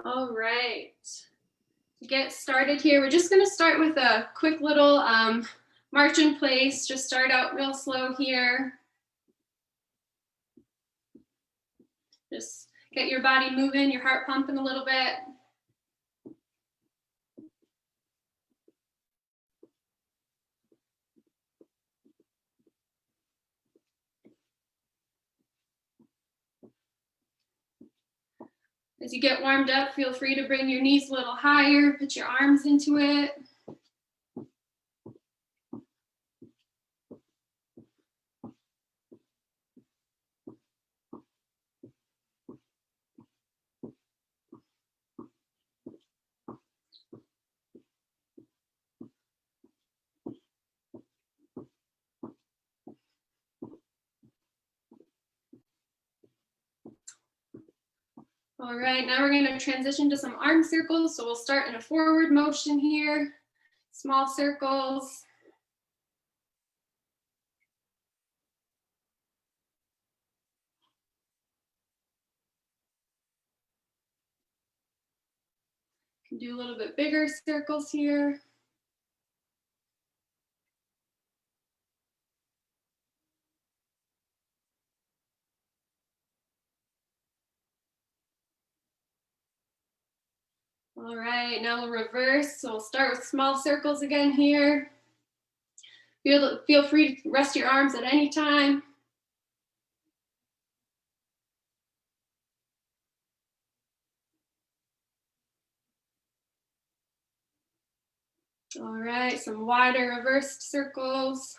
All right. To get started here, we're just going to start with a quick little march in place. Just start out real slow here. Just get your body moving, your heart pumping a little bit. As you get warmed up, feel free to bring your knees a little higher, put your arms into it. All right, now we're going to transition to some arm circles. So we'll start in a forward motion here, small circles. Can do a little bit bigger circles here. All right, now we'll reverse. So we'll start with small circles again here. Feel free to rest your arms at any time. All right, some wider reversed circles.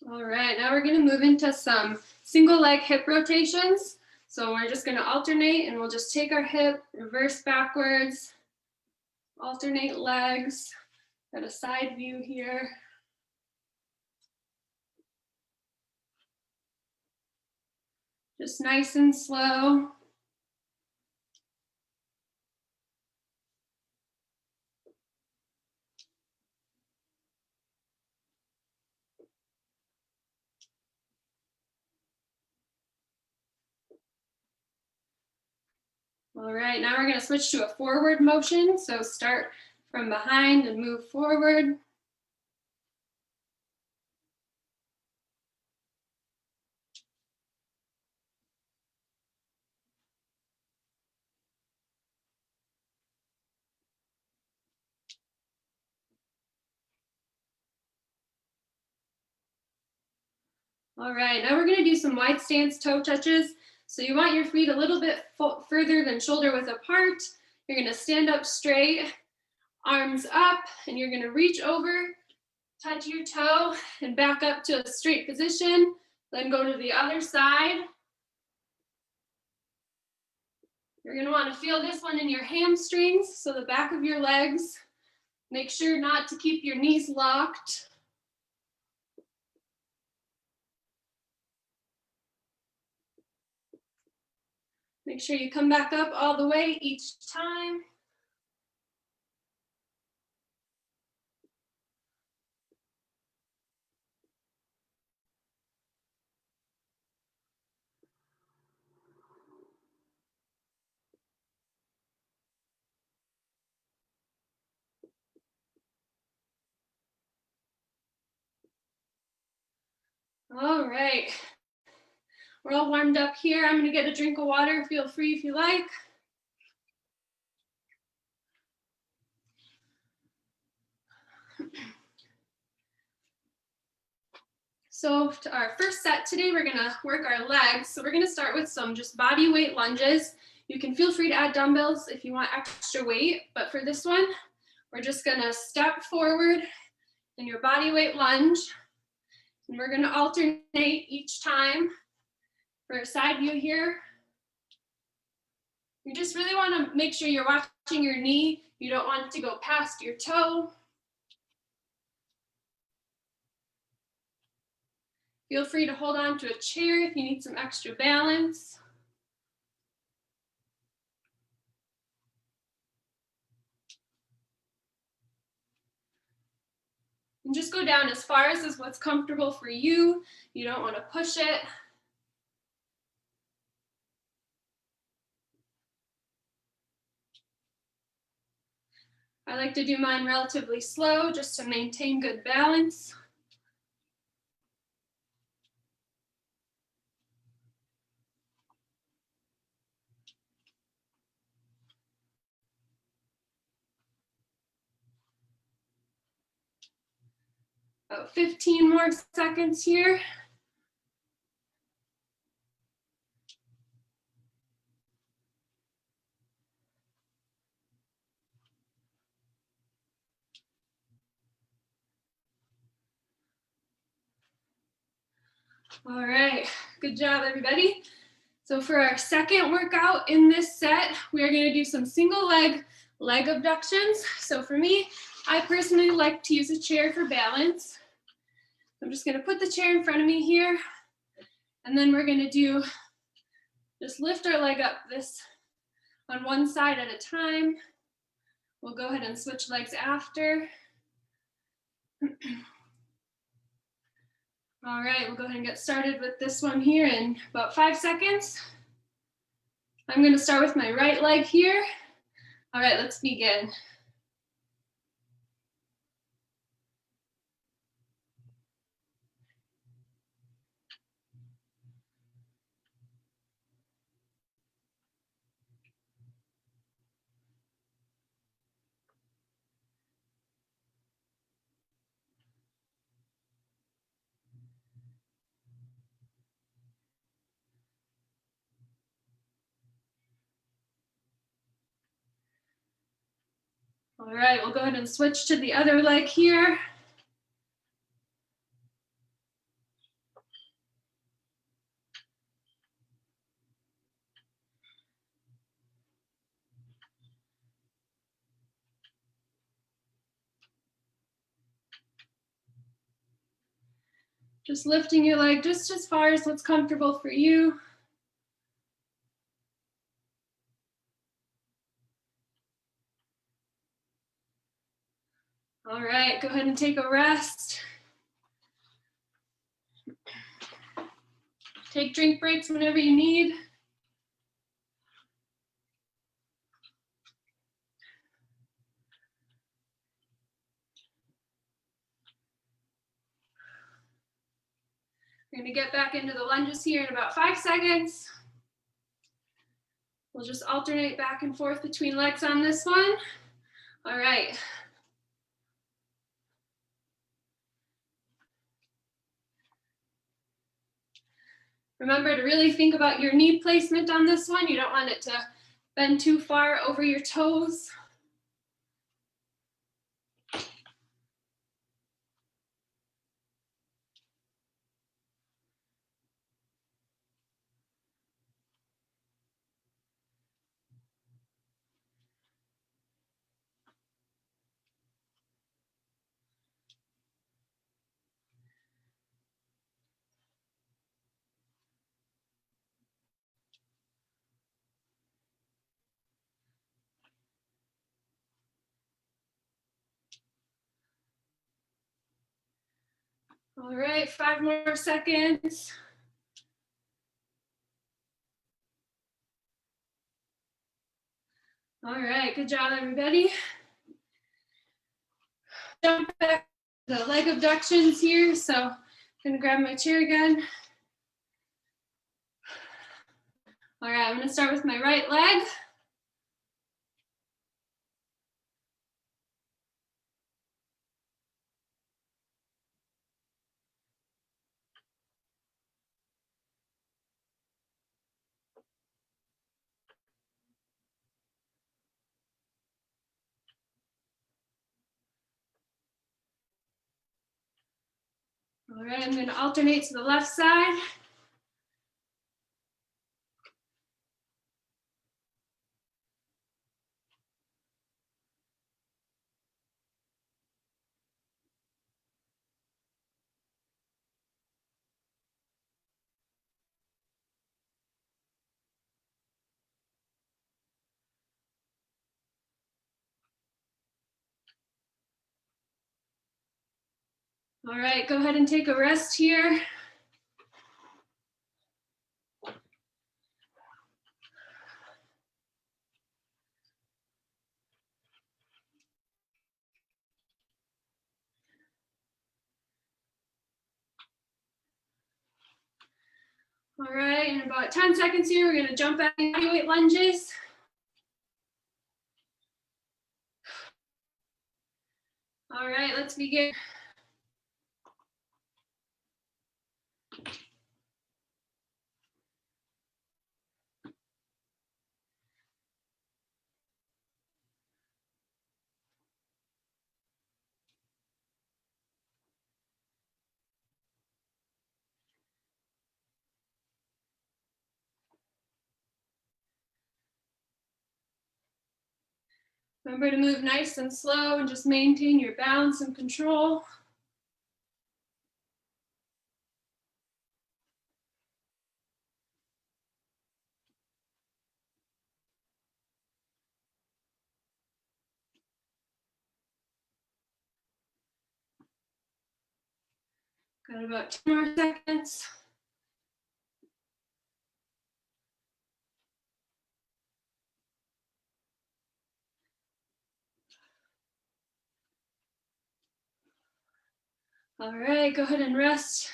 All right, now we're going to move into some single leg hip rotations. So we're just going to alternate and we'll just take our hip, reverse backwards, alternate legs. Got a side view here. Just nice and slow. All right, now we're going to switch to a forward motion. So start from behind and move forward. All right, now we're going to do some wide stance toe touches. So you want your feet a little bit further than shoulder width apart. You're going to stand up straight, arms up, and you're going to reach over, touch your toe, and back up to a straight position. Then go to the other side. You're going to want to feel this one in your hamstrings, so the back of your legs. Make sure not to keep your knees locked. Make sure you come back up all the way each time. All right. We're all warmed up here. I'm going to get a drink of water. Feel free if you like. So to our first set today, we're going to work our legs. So we're going to start with some just body weight lunges. You can feel free to add dumbbells if you want extra weight, but for this one, we're just going to step forward in your body weight lunge, and we're going to alternate each time. For a side view here, you just really want to make sure you're watching your knee. You don't want it to go past your toe. Feel free to hold on to a chair if you need some extra balance. just go down as far as what's comfortable for you. You don't want to push it. I like to do mine relatively slow just to maintain good balance. About 15 more seconds here. All right, good job, everybody. So for our second workout in this set, we are gonna do some single leg abductions. So for me, I personally like to use a chair for balance. I'm just gonna put the chair in front of me here, and then we're gonna do, just lift our leg up this on one side at a time. We'll go ahead and switch legs after. All right, we'll go ahead and get started with this one here in about 5 seconds. I'm gonna start with my right leg here. All right, let's begin. All right, we'll go ahead and switch to the other leg here. Just lifting your leg just as far as what's comfortable for you. All right, go ahead and take a rest. Take drink breaks whenever you need. We're gonna get back into the lunges here in about 5 seconds. We'll just alternate back and forth between legs on this one. All right. Remember to really think about your knee placement on this one. You don't want it to bend too far over your toes. All right, 5 more seconds. All right, good job, everybody. Jump back to the leg abductions here. So I'm gonna grab my chair again. All right, I'm gonna start with my right leg. All right, I'm gonna alternate to the left side. All right, go ahead and take a rest here. All right, in about 10 seconds here, we're gonna jump back in bodyweight lunges. All right, let's begin. Remember to move nice and slow and just maintain your balance and control. Got about 2 more seconds. All right, go ahead and rest.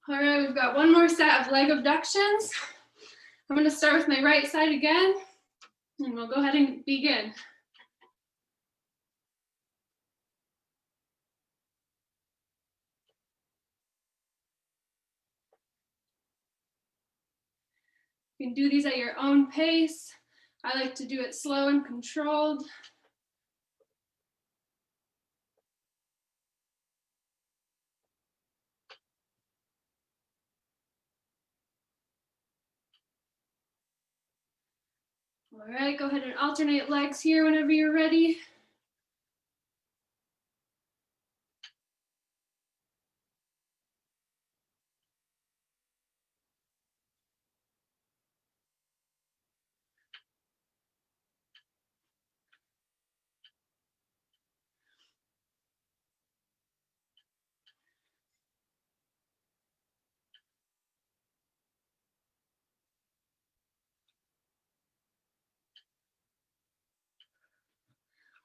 All right, we've got one more set of leg abductions. I'm gonna start with my right side again, and we'll go ahead and begin. You can do these at your own pace. I like to do it slow and controlled. All right, go ahead and alternate legs here whenever you're ready.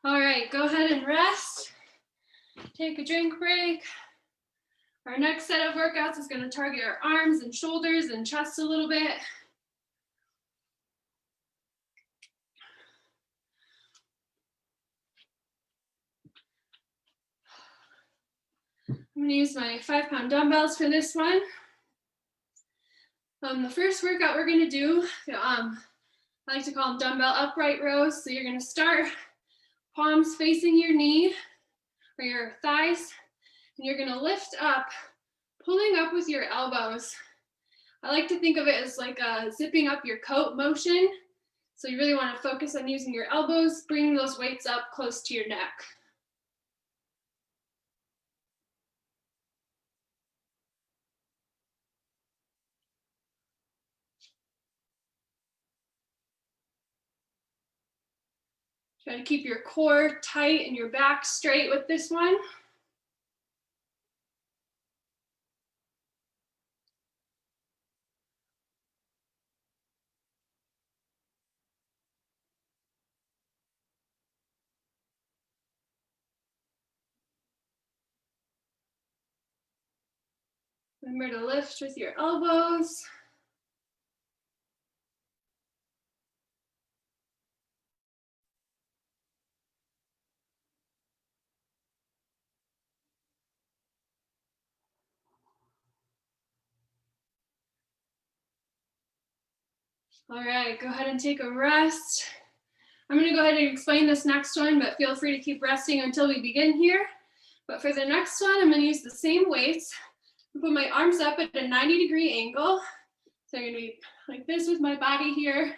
All right, go ahead and rest. Take a drink break. Our next set of workouts is going to target our arms and shoulders and chest a little bit. I'm going to use my 5-pound dumbbells for this one. The first workout we're going to do, I like to call them dumbbell upright rows. So you're going to start palms facing your knee or your thighs, and you're going to lift up, pulling up with your elbows. I like to think of it as like a zipping up your coat motion. So you really want to focus on using your elbows, bringing those weights up close to your neck. Try to keep your core tight and your back straight with this one. Remember to lift with your elbows. All right, go ahead and take a rest. I'm going to go ahead and explain this next one, but feel free to keep resting until we begin here. But for the next one, I'm going to use the same weights. Put my arms up at a 90-degree angle. So I'm going to be like this with my body here.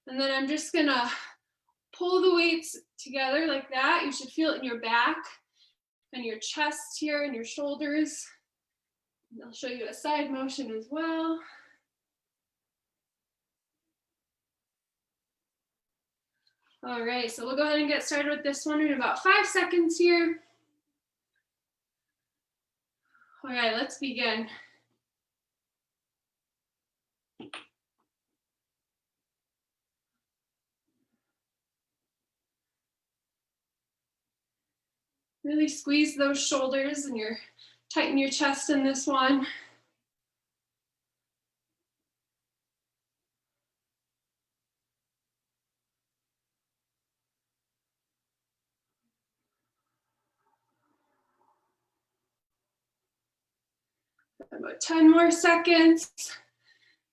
And then I'm just going to pull the weights together like that. You should feel it in your back and your chest here and your shoulders. And I'll show you a side motion as well. All right, so we'll go ahead and get started with this one in about 5 seconds here. All right, let's begin. Really squeeze those shoulders and tighten your chest in this one. About 10 more seconds.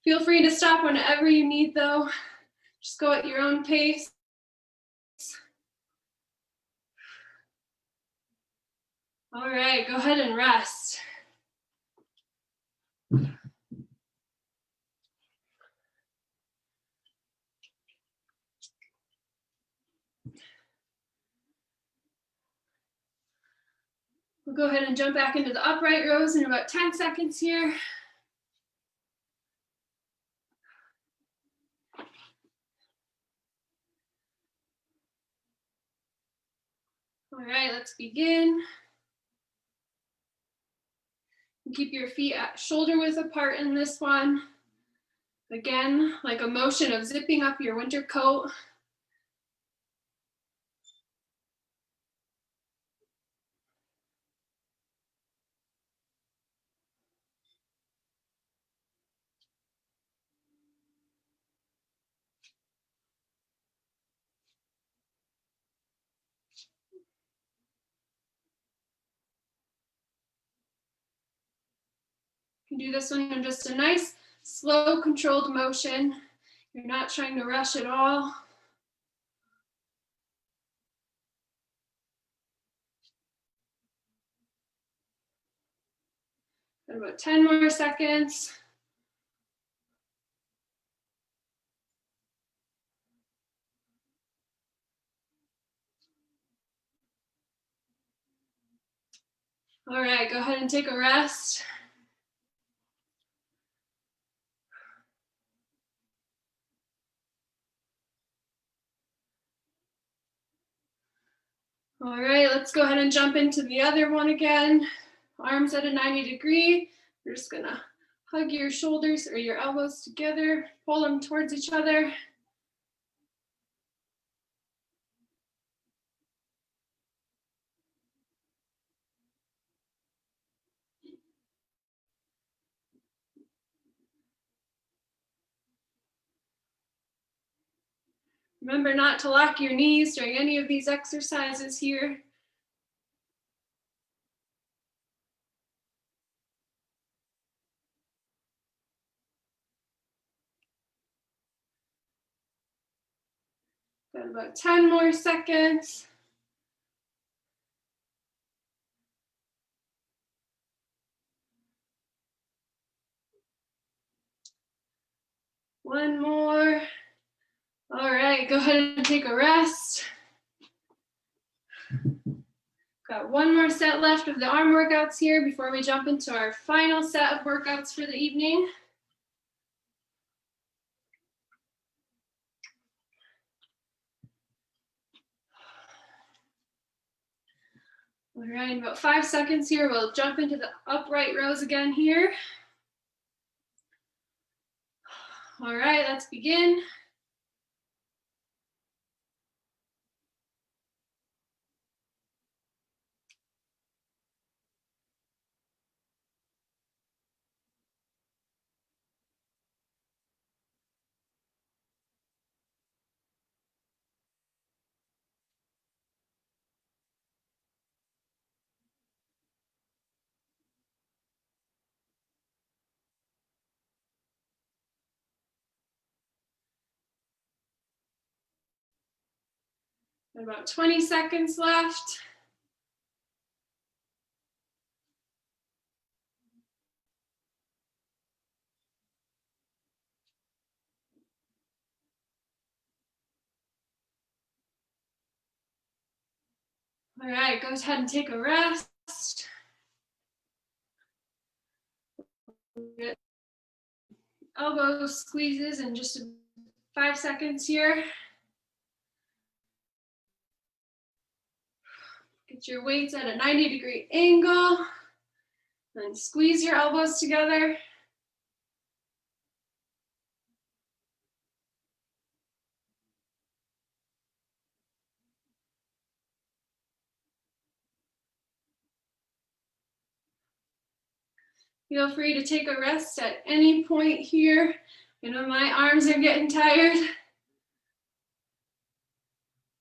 Feel free to stop whenever you need though. Just go at your own pace. All right, go ahead and rest. We'll go ahead and jump back into the upright rows in about 10 seconds here. All right, let's begin. Keep your feet at shoulder width apart in this one. Again, like a motion of zipping up your winter coat. You can do this one in just a nice, slow, controlled motion. You're not trying to rush at all. Got about 10 more seconds. All right, go ahead and take a rest. All right, let's go ahead and jump into the other one again. Arms at a 90-degree. You're just gonna hug your shoulders or your elbows together, pull them towards each other. Remember not to lock your knees during any of these exercises here. Got about 10 more seconds. One more. All right, go ahead and take a rest. Got one more set left of the arm workouts here before we jump into our final set of workouts for the evening. All right, in about 5 seconds here, we'll jump into the upright rows again here. All right, let's begin. About 20 seconds left. All right, go ahead and take a rest. Get elbow squeezes in just 5 seconds here. Get your weights at a 90-degree angle and squeeze your elbows together. Feel free to take a rest at any point here. I know my arms are getting tired.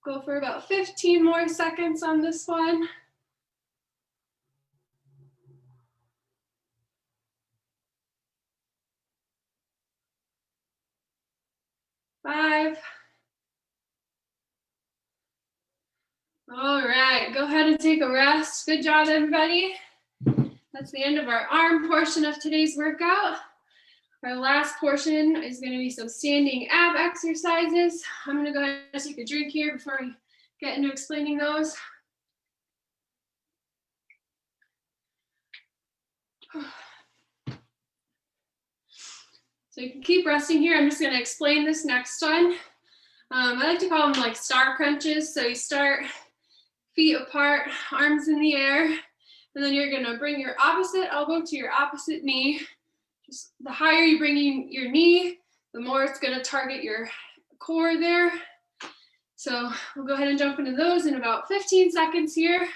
Go for about 15 more seconds on this one. 5. All right, go ahead and take a rest. Good job, everybody. That's the end of our arm portion of today's workout. Our last portion is going to be some standing ab exercises. I'm going to go ahead and take a drink here before I get into explaining those. So you can keep resting here. I'm just going to explain this next one. I like to call them like star crunches. So you start feet apart, arms in the air, and then you're going to bring your opposite elbow to your opposite knee. Just the higher you bring your knee, the more it's going to target your core there. So we'll go ahead and jump into those in about 15 seconds here.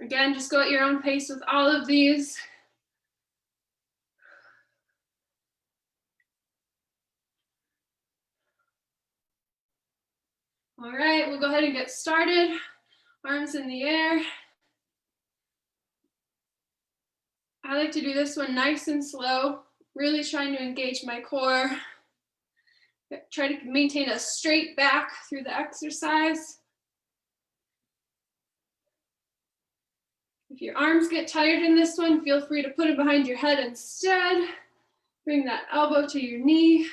Again, just go at your own pace with all of these. All right, we'll go ahead and get started. Arms in the air. I like to do this one nice and slow, really trying to engage my core. Try to maintain a straight back through the exercise. If your arms get tired in this one, feel free to put it behind your head instead. Bring that elbow to your knee.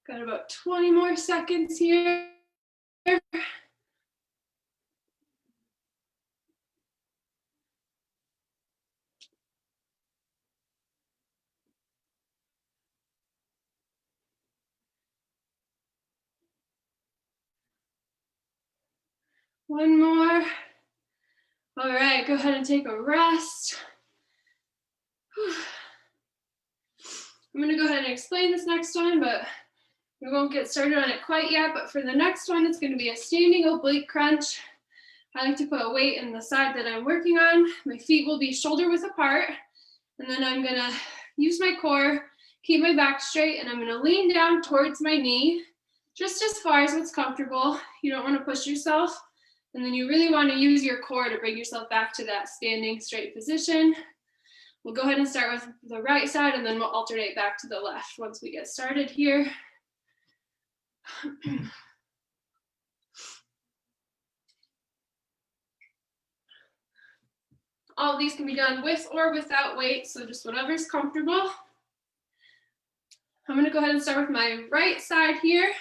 Got about 20 more seconds here. One more. All right, go ahead and take a rest. I'm gonna go ahead and explain this next one, but we won't get started on it quite yet. But for the next one, it's gonna be a standing oblique crunch. I like to put a weight in the side that I'm working on. My feet will be shoulder width apart. And then I'm gonna use my core, keep my back straight, and I'm gonna lean down towards my knee, just as far as what's comfortable. You don't wanna push yourself. And then you really wanna use your core to bring yourself back to that standing straight position. We'll go ahead and start with the right side, and then we'll alternate back to the left once we get started here. All of these can be done with or without weight, so just whatever's comfortable. I'm gonna go ahead and start with my right side here.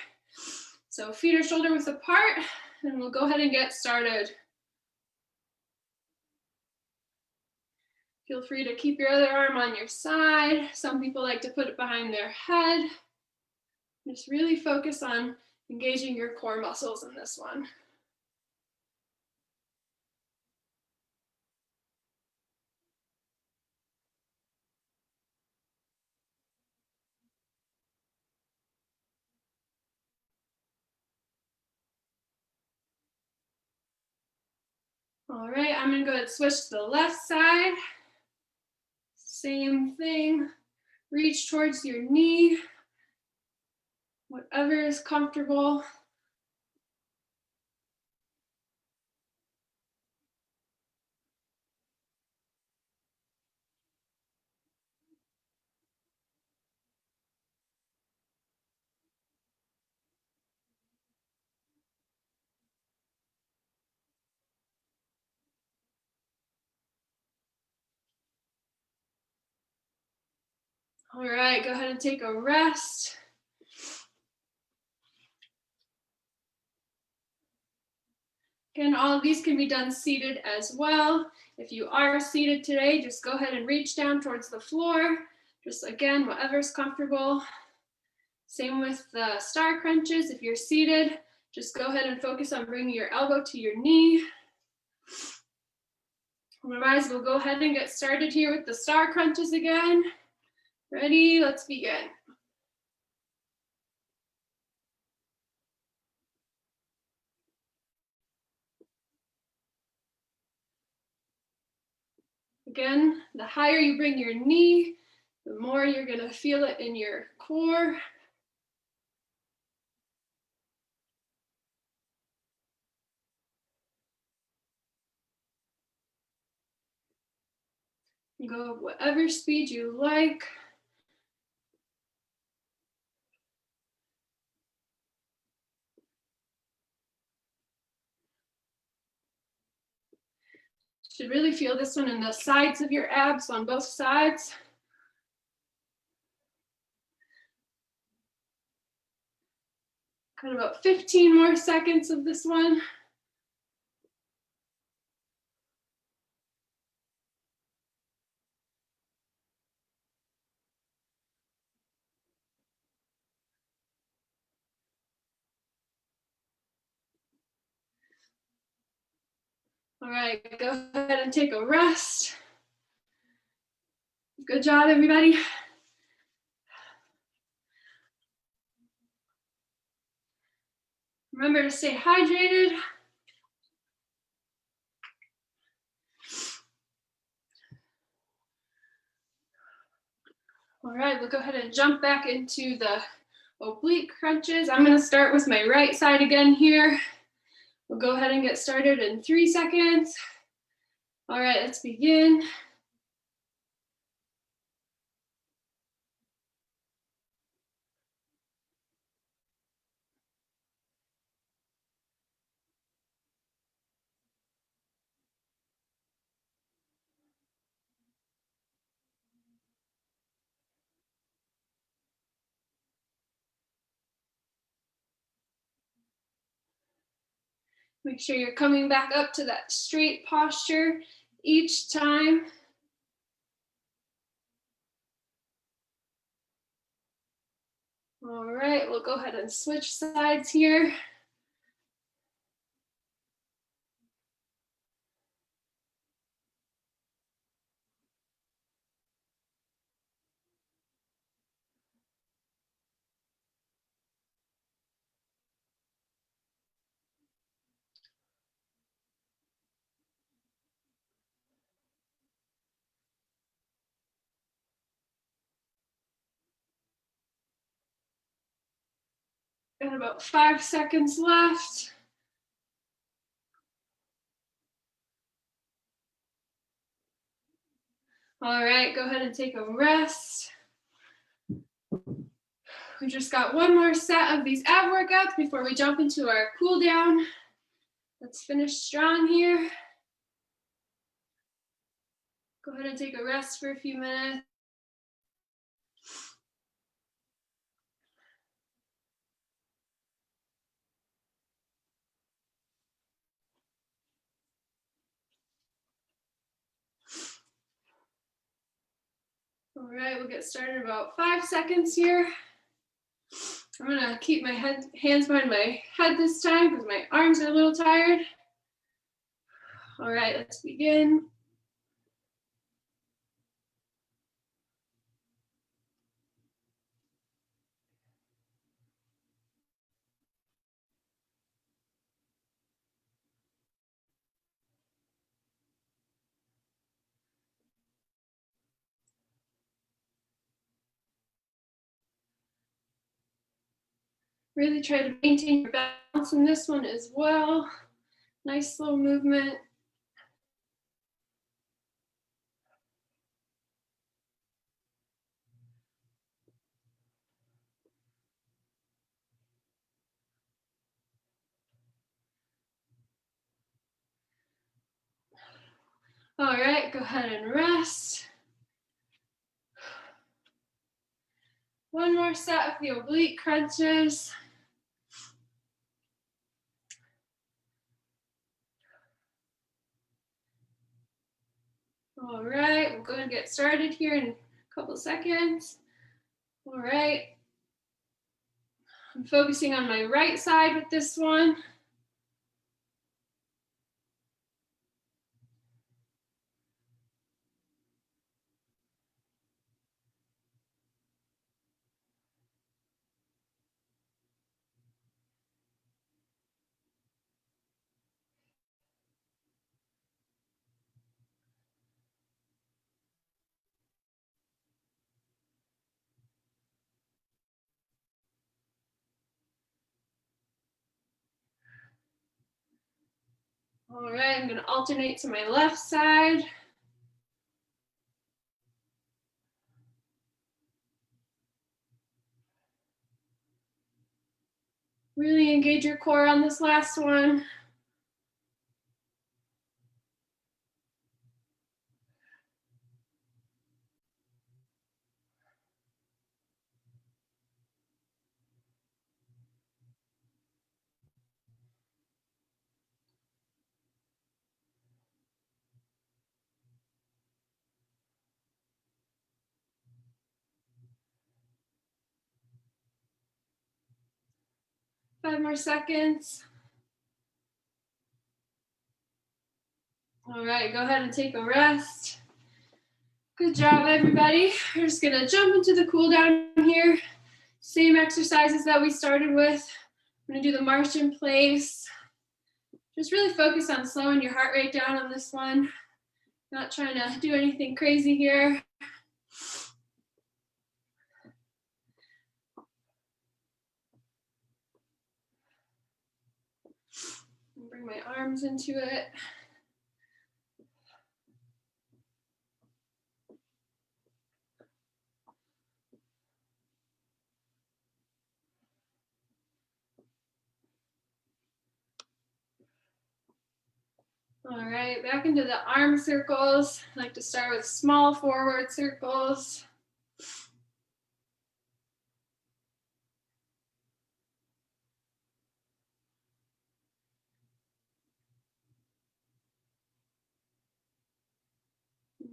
So feet are shoulder width apart, and we'll go ahead and get started. Feel free to keep your other arm on your side. Some people like to put it behind their head. Just really focus on engaging your core muscles in this one. All right, I'm gonna go ahead and switch to the left side. Same thing, reach towards your knee, whatever is comfortable. All right, go ahead and take a rest. Again, all of these can be done seated as well. If you are seated today, just go ahead and reach down towards the floor. Just again, whatever's comfortable. Same with the star crunches. If you're seated, just go ahead and focus on bringing your elbow to your knee. Otherwise, we'll go ahead and get started here with the star crunches again. Ready? Let's begin. Again, the higher you bring your knee, the more you're gonna feel it in your core. Go whatever speed you like. Should really feel this one in the sides of your abs on both sides. Got about 15 more seconds of this one. All right, go ahead and take a rest. Good job, everybody. Remember to stay hydrated. All right, we'll go ahead and jump back into the oblique crunches. I'm gonna start with my right side again here. We'll go ahead and get started in 3 seconds. All right, let's begin. Make sure you're coming back up to that straight posture each time. All right, we'll go ahead and switch sides here. Got about 5 seconds left. All right, go ahead and take a rest. We just got one more set of these ab workouts before we jump into our cool down. Let's finish strong here. Go ahead and take a rest for a few minutes. All right, we'll get started in about 5 seconds here. I'm gonna keep my hands behind my head this time because my arms are a little tired. All right, let's begin. Really try to maintain your balance in this one as well. Nice slow movement. All right, go ahead and rest. One more set of the oblique crunches. All right, we'll go ahead and get started here in a couple seconds. All right. I'm focusing on my right side with this one. All right, I'm going to alternate to my left side. Really engage your core on this last one. Five more seconds. All right, go ahead and take a rest. Good job, everybody. We're just gonna jump into the cool down here. Same exercises that we started with. I'm gonna do the march in place. Just really focus on slowing your heart rate down on this one. Not trying to do anything crazy here. Bring my arms into it. All right, back into the arm circles. I like to start with small forward circles.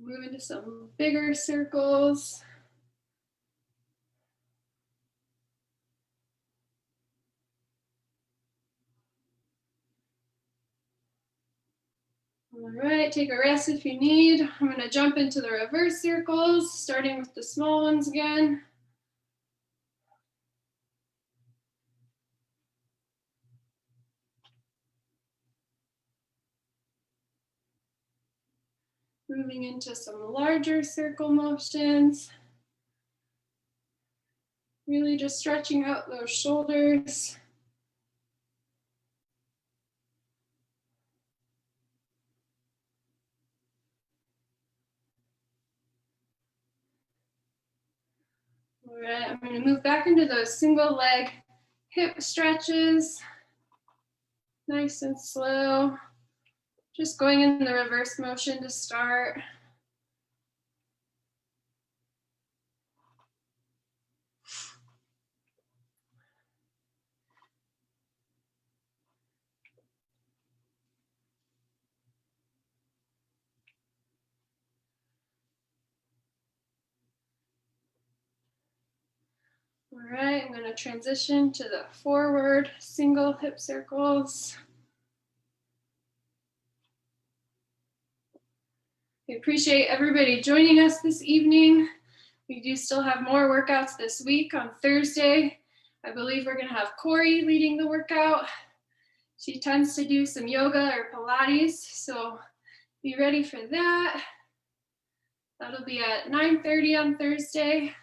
Move into some bigger circles. All right, take a rest if you need. I'm going to jump into the reverse circles, starting with the small ones again. Moving into some larger circle motions. Really just stretching out those shoulders. All right, I'm going to move back into those single leg hip stretches. Nice and slow. Just going in the reverse motion to start. All right, I'm going to transition to the forward single hip circles. We appreciate everybody joining us this evening. We do still have more workouts this week. On Thursday, I believe we're going to have Corey leading the workout. She tends to do some yoga or Pilates, so be ready for that. That'll be at 9:30 on Thursday.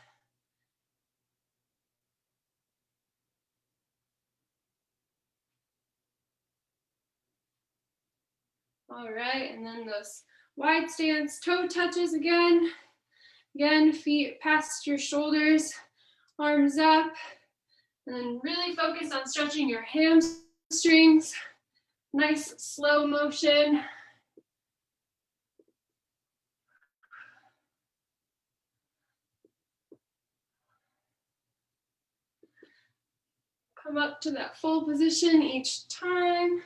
All right, and then those wide stance toe touches again. Again, feet past your shoulders, arms up, and then really focus on stretching your hamstrings. Nice slow motion. Come up to that full position each time.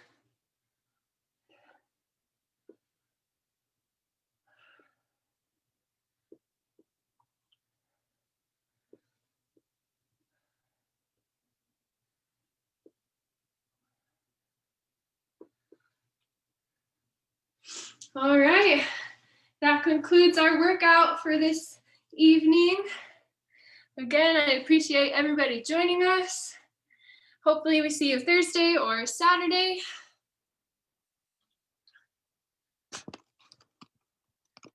All right, that concludes our workout for this evening. Again, I appreciate everybody joining us. Hopefully we see you Thursday or Saturday.